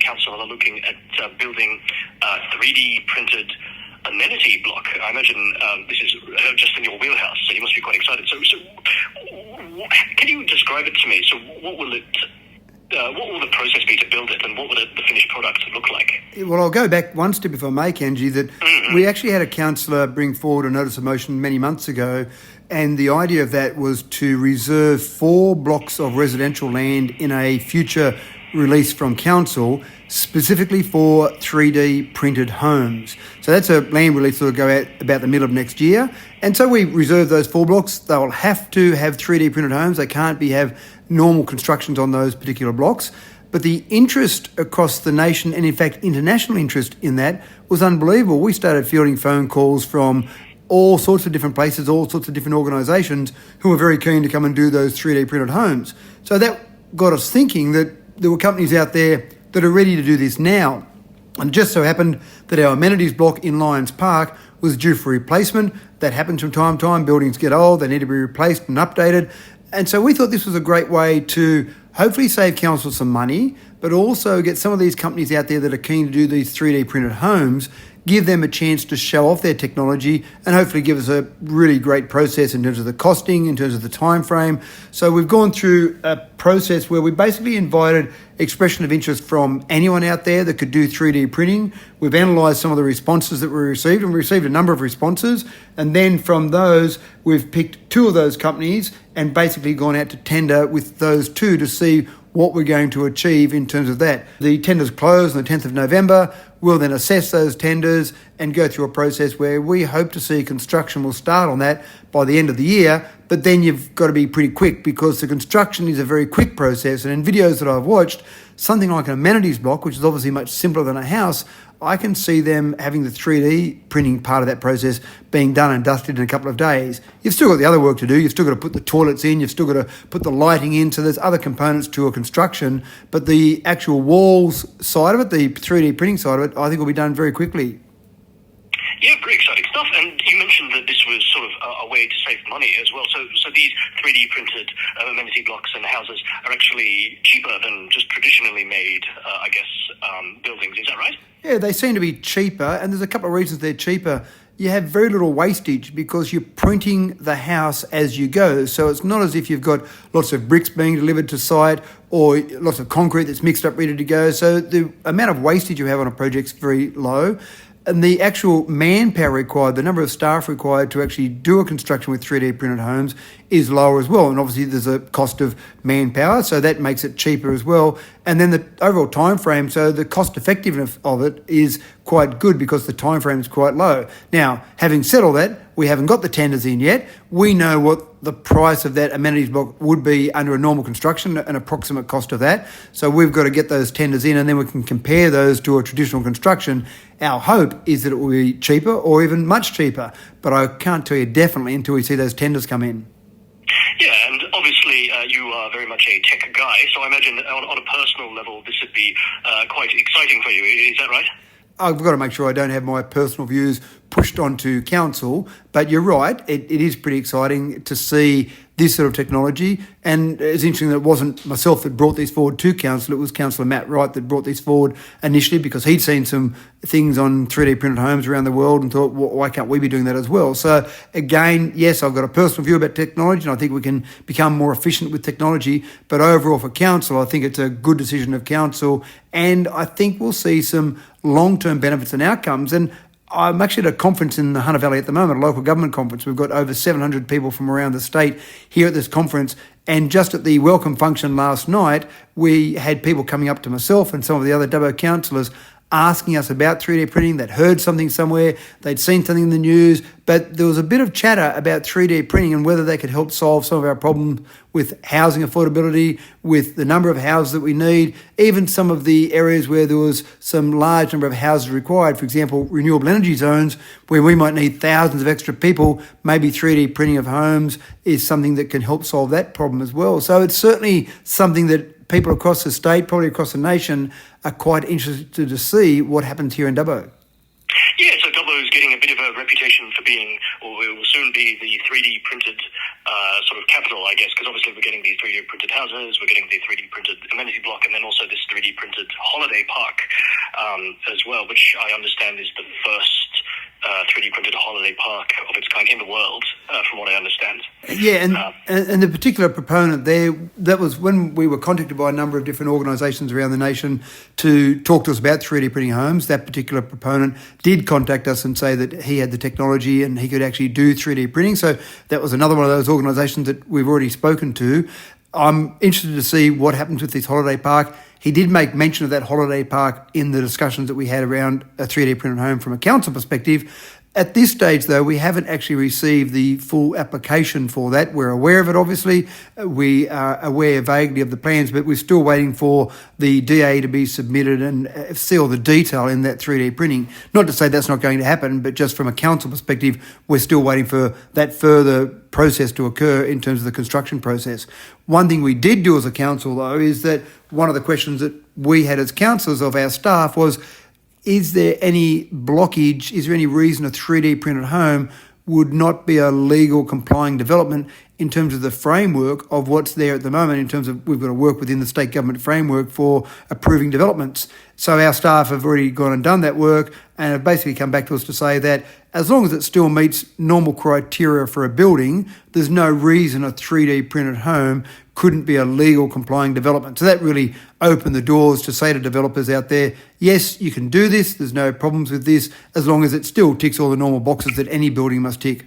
council are looking at building 3D printed amenity block. I imagine this is just in your wheelhouse, so you must be quite excited. So can you describe it to me? So what will the process be to build it, and what will the finished product look like? Well, I'll go back one step, if I may, Kenji, that we actually had a councillor bring forward a notice of motion many months ago, and the idea of that was to reserve 4 blocks of residential land in a future release from council specifically for 3D printed homes. So that's a land release that will go out about the middle of next year. And so we reserve those 4 blocks. They will have to have 3D printed homes. They can't have normal constructions on those particular blocks. But the interest across the nation, and in fact international interest in that, was unbelievable. We started fielding phone calls from all sorts of different places, all sorts of different organisations who were very keen to come and do those 3D printed homes. So that got us thinking that there were companies out there that are ready to do this now. And it just so happened that our amenities block in Lions Park was due for replacement. That happens from time to time. Buildings get old, they need to be replaced and updated. And so we thought this was a great way to hopefully save council some money, but also get some of these companies out there that are keen to do these 3D printed homes, give them a chance to show off their technology and hopefully give us a really great process in terms of the costing, in terms of the time frame. So we've gone through a process where we basically invited expression of interest from anyone out there that could do 3D printing. We've analysed some of the responses that we received, and we received a number of responses. And then from those, we've picked 2 of those companies and basically gone out to tender with those 2 to see what we're going to achieve in terms of that. The tenders close on the 10th of November. We'll then assess those tenders and go through a process where we hope to see construction will start on that by the end of the year. But then you've got to be pretty quick, because the construction is a very quick process. And in videos that I've watched, something like an amenities block, which is obviously much simpler than a house, I can see them having the 3D printing part of that process being done and dusted in a couple of days. You've still got the other work to do. You've still got to put the toilets in. You've still got to put the lighting in. So there's other components to a construction. But the actual walls side of it, the 3D printing side of it, I think will be done very quickly. Yeah, pretty exciting stuff. And you mentioned that this was sort of a way to save money as well. So these 3D printed amenity blocks and houses are actually cheaper than just traditionally made, buildings. Is that right? Yeah, they seem to be cheaper, and there's a couple of reasons they're cheaper. You have very little wastage because you're printing the house as you go. So it's not as if you've got lots of bricks being delivered to site or lots of concrete that's mixed up, ready to go. So the amount of wastage you have on a project is very low. And the actual manpower required, the number of staff required to actually do a construction with 3D printed homes is lower as well. And obviously there's a cost of manpower, so that makes it cheaper as well. And then the overall time frame, so the cost effectiveness of it is quite good because the time frame is quite low. Now, having said all that, we haven't got the tenders in yet. We know what the price of that amenities block would be under a normal construction, an approximate cost of that. So we've got to get those tenders in, and then we can compare those to a traditional construction. Our hope is that it will be cheaper or even much cheaper, but I can't tell you definitely until we see those tenders come in. Yeah, and obviously you are very much a tech guy, so I imagine on a personal level this would be quite exciting for you. Is that right? I've got to make sure I don't have my personal views pushed onto council, but you're right, it is pretty exciting to see this sort of technology. And it's interesting that it wasn't myself that brought these forward to council, it was Councillor Matt Wright that brought these forward initially, because he'd seen some things on 3D printed homes around the world and thought, well, why can't we be doing that as well? So again, yes, I've got a personal view about technology, and I think we can become more efficient with technology, but overall for council, I think it's a good decision of council, and I think we'll see some long-term benefits and outcomes. And I'm actually at a conference in the Hunter Valley at the moment, a local government conference. We've got over 700 people from around the state here at this conference. And just at the welcome function last night, we had people coming up to myself and some of the other Dubbo councillors asking us about 3D printing. They'd heard something somewhere, they'd seen something in the news, but there was a bit of chatter about 3D printing and whether they could help solve some of our problems with housing affordability, with the number of houses that we need, even some of the areas where there was some large number of houses required, for example, renewable energy zones, where we might need thousands of extra people. Maybe 3D printing of homes is something that can help solve that problem as well. So it's certainly something that people across the state, probably across the nation, are quite interested to see what happens here in Dubbo. Yeah, so Dubbo is getting a bit of a reputation for being, or it was soon be the 3D printed sort of capital, I guess, because obviously we're getting these 3D printed houses, we're getting the 3D printed amenity block, and then also this 3D printed holiday park as well, which I understand is the first 3D printed holiday park of its kind in the world, from what I understand. Yeah, and the particular proponent there, that was when we were contacted by a number of different organisations around the nation to talk to us about 3D printing homes. That particular proponent did contact us and say that he had the technology and he could actually do 3D printing. So that was another one of those organisations that we've already spoken to. I'm interested to see what happens with this holiday park. He did make mention of that holiday park in the discussions that we had around a 3D printed home from a council perspective. At this stage, though, we haven't actually received the full application for that. We're aware of it, obviously. We are aware vaguely of the plans, but we're still waiting for the DA to be submitted and see all the detail in that 3D printing. Not to say that's not going to happen, but just from a council perspective, we're still waiting for that further process to occur in terms of the construction process. One thing we did do as a council, though, is that one of the questions that we had as councillors of our staff was, is there any blockage, is there any reason a 3D printed home would not be a legal complying development in terms of the framework of what's there at the moment, in terms of we've got to work within the state government framework for approving developments. So our staff have already gone and done that work and have basically come back to us to say that as long as it still meets normal criteria for a building, there's no reason a 3D printed home couldn't be a legal complying development. So that really opened the doors to say to developers out there, yes, you can do this, there's no problems with this, as long as it still ticks all the normal boxes that any building must tick.